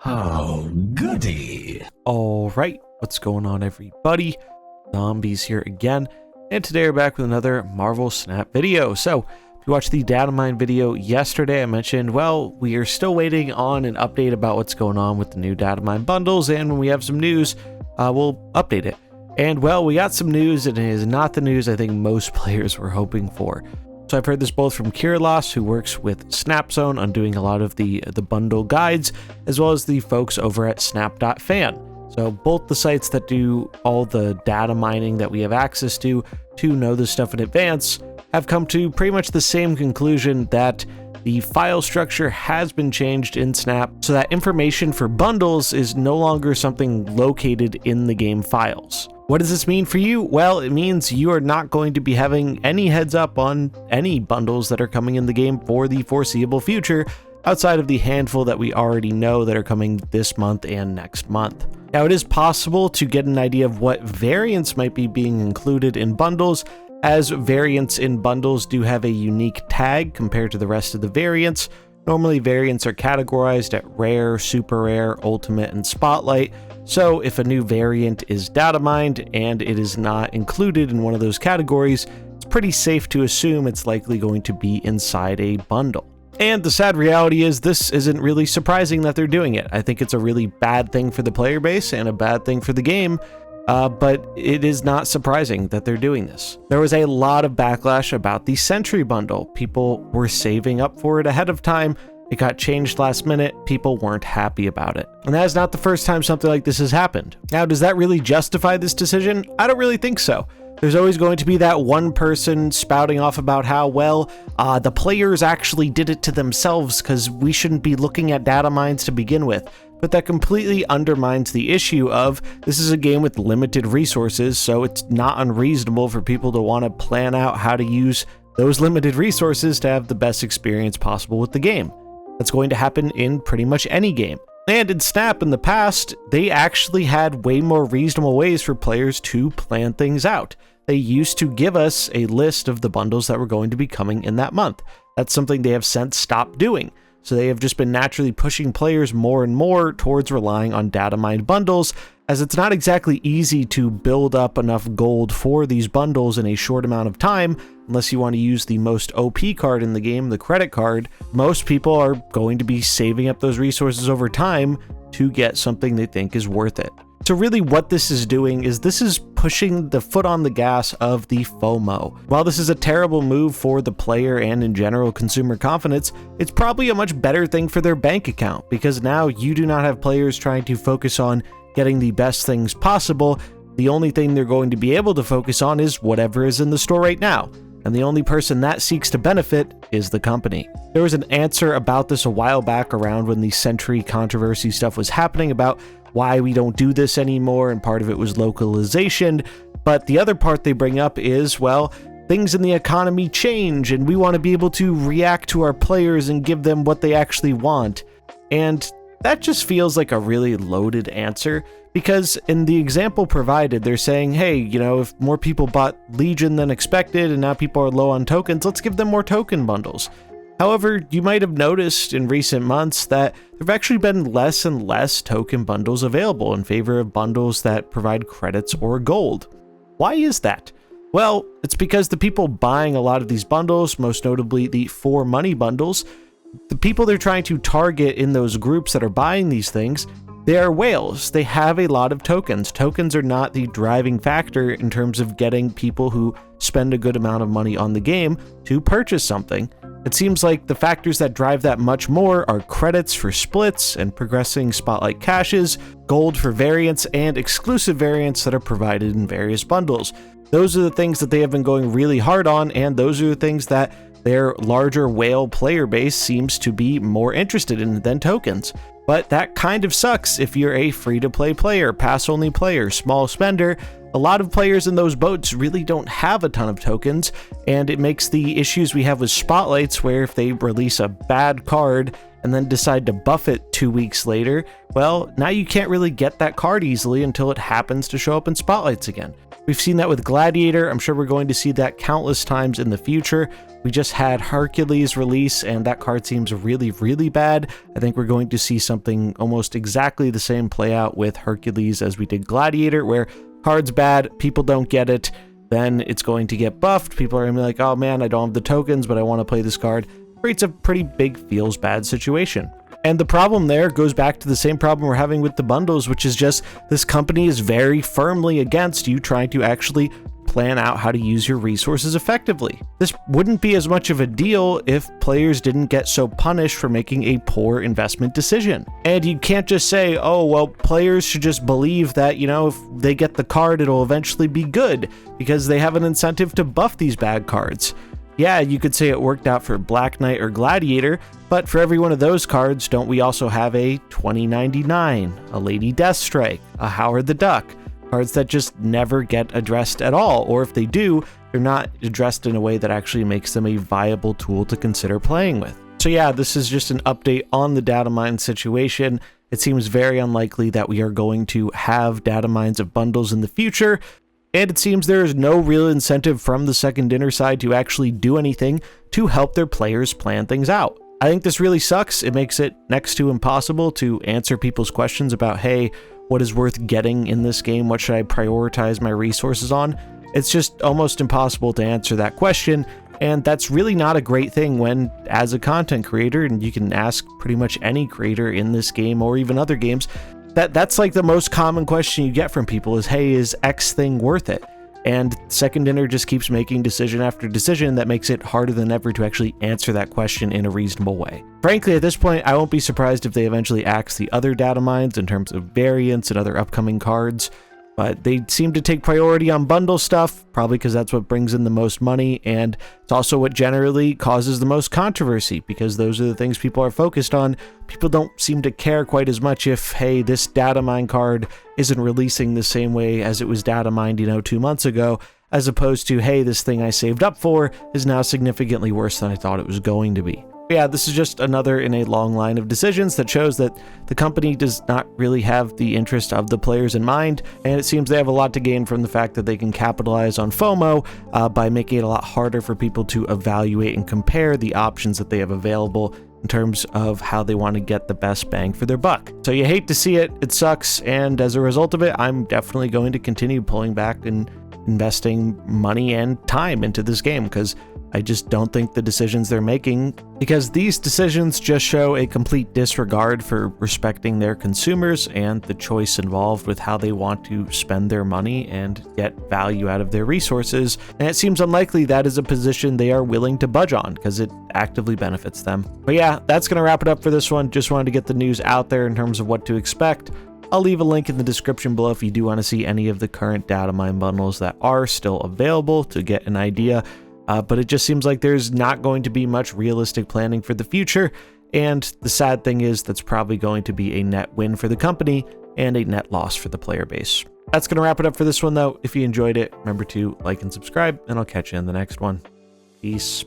Oh, goody. All right, what's going on, everybody? Zombies here again, and today we're back with another Marvel Snap video. So, if you watched the Datamine video yesterday, I mentioned, well, we are still waiting on an update about what's going on with the new Datamine bundles, and when we have some news, we'll update it. And, well, we got some news, and it is not the news I think most players were hoping for. So I've heard this both from Kirilos, who works with SnapZone on doing a lot of the bundle guides, as well as the folks over at snap.fan. So both the sites that do all the data mining that we have access to know this stuff in advance have come to pretty much the same conclusion that the file structure has been changed in Snap so that information for bundles is no longer something located in the game files. What does this mean for you? Well, it means you are not going to be having any heads up on any bundles that are coming in the game for the foreseeable future, outside of the handful that we already know that are coming this month and next month. Now, it is possible to get an idea of what variants might be being included in bundles, as variants in bundles do have a unique tag compared to the rest of the variants. Normally, variants are categorized at rare, super rare, ultimate, and spotlight. So if a new variant is datamined and it is not included in one of those categories, it's pretty safe to assume it's likely going to be inside a bundle. And the sad reality is this isn't really surprising that they're doing it. I think it's a really bad thing for the player base and a bad thing for the game, but it is not surprising that they're doing this. There was a lot of backlash about the Sentry bundle. People were saving up for it ahead of time. It got changed last minute. People weren't happy about it. And that is not the first time something like this has happened. Now, does that really justify this decision? I don't really think so. There's always going to be that one person spouting off about how, well, the players actually did it to themselves because we shouldn't be looking at data mines to begin with. But that completely undermines the issue of this is a game with limited resources, so it's not unreasonable for people to want to plan out how to use those limited resources to have the best experience possible with the game. That's going to happen in pretty much any game. And in Snap in the past, they actually had way more reasonable ways for players to plan things out. They used to give us a list of the bundles that were going to be coming in that month. That's something they have since stopped doing. So they have just been naturally pushing players more and more towards relying on data mined bundles, as it's not exactly easy to build up enough gold for these bundles in a short amount of time. Unless you want to use the most OP card in the game, the credit card, most people are going to be saving up those resources over time to get something they think is worth it. So really what this is doing is this is pushing the foot on the gas of the FOMO. While this is a terrible move for the player and in general consumer confidence, it's probably a much better thing for their bank account, because now you do not have players trying to focus on getting the best things possible. The only thing they're going to be able to focus on is whatever is in the store right now. And the only person that seeks to benefit is the company. There was an answer about this a while back around when the Sentry controversy stuff was happening about why we don't do this anymore, and part of it was localization. But the other part they bring up is, well, things in the economy change and we want to be able to react to our players and give them what they actually want. And that just feels like a really loaded answer, because in the example provided, they're saying, hey, you know, if more people bought Legion than expected and now people are low on tokens, let's give them more token bundles. However, you might have noticed in recent months that there have actually been less and less token bundles available in favor of bundles that provide credits or gold. Why is that? Well, it's because the people buying a lot of these bundles, most notably the 4 money bundles, the people they're trying to target in those groups that are buying these things, they are whales. They have a lot of tokens. Tokens are not the driving factor in terms of getting people who spend a good amount of money on the game to purchase something. It seems like the factors that drive that much more are credits for splits and progressing spotlight caches, gold for variants, and exclusive variants that are provided in various bundles. Those are the things that they have been going really hard on, and those are the things that their larger whale player base seems to be more interested in than tokens. But that kind of sucks if you're a free-to-play player, pass-only player, small spender. A lot of players in those boats really don't have a ton of tokens, and it makes the issues we have with spotlights, where if they release a bad card and then decide to buff it 2 weeks later, well, now you can't really get that card easily until it happens to show up in spotlights again. We've seen that with Gladiator. I'm sure we're going to see that countless times in the future. We just had Hercules release, and that card seems really, really bad. I think we're going to see something almost exactly the same play out with Hercules as we did Gladiator, where card's bad, people don't get it, then it's going to get buffed. People are going to be like, oh man, I don't have the tokens, but I want to play this card. Creates a pretty big feels bad situation. And the problem there goes back to the same problem we're having with the bundles, which is just this company is very firmly against you trying to actually plan out how to use your resources effectively. This wouldn't be as much of a deal if players didn't get so punished for making a poor investment decision. And you can't just say, oh, well, players should just believe that, you know, if they get the card, it'll eventually be good because they have an incentive to buff these bad cards. Yeah, you could say it worked out for Black Knight or Gladiator, but for every one of those cards, don't we also have a 2099, a Lady Deathstrike, a Howard the Duck, cards that just never get addressed at all, or if they do, they're not addressed in a way that actually makes them a viable tool to consider playing with. So yeah, this is just an update on the Datamines situation. It seems very unlikely that we are going to have Datamines of bundles in the future, and it seems there is no real incentive from the second dinner side to actually do anything to help their players plan things out. I think this really sucks. It makes it next to impossible to answer people's questions about, hey, what is worth getting in this game? What should I prioritize my resources on? It's just almost impossible to answer that question, and that's really not a great thing when, as a content creator, and you can ask pretty much any creator in this game or even other games, that's like the most common question you get from people is, hey, is X thing worth it? And Second Dinner just keeps making decision after decision that makes it harder than ever to actually answer that question in a reasonable way. Frankly, at this point, I won't be surprised if they eventually axe the other Datamines in terms of variants and other upcoming cards, but they seem to take priority on bundle stuff, probably because that's what brings in the most money, and it's also what generally causes the most controversy, because those are the things people are focused on. People don't seem to care quite as much if, hey, this Datamine card isn't releasing the same way as it was Datamined, 2 months ago, as opposed to, hey, this thing I saved up for is now significantly worse than I thought it was going to be. Yeah, this is just another in a long line of decisions that shows that the company does not really have the interest of the players in mind, and it seems they have a lot to gain from the fact that they can capitalize on FOMO by making it a lot harder for people to evaluate and compare the options that they have available in terms of how they want to get the best bang for their buck. So you hate to see it, it sucks, and as a result of it, I'm definitely going to continue pulling back and investing money and time into this game, because I just don't think the decisions they're making, because these decisions just show a complete disregard for respecting their consumers and the choice involved with how they want to spend their money and get value out of their resources. And it seems unlikely that is a position they are willing to budge on, because it actively benefits them. But yeah, that's going to wrap it up for this one. Just wanted to get the news out there in terms of what to expect. I'll leave a link in the description below if you do want to see any of the current Datamine bundles that are still available to get an idea. But it just seems like there's not going to be much realistic planning for the future, and the sad thing is that's probably going to be a net win for the company and a net loss for the player base. That's going to wrap it up for this one, though. If you enjoyed it, remember to like and subscribe, and I'll catch you in the next one. Peace.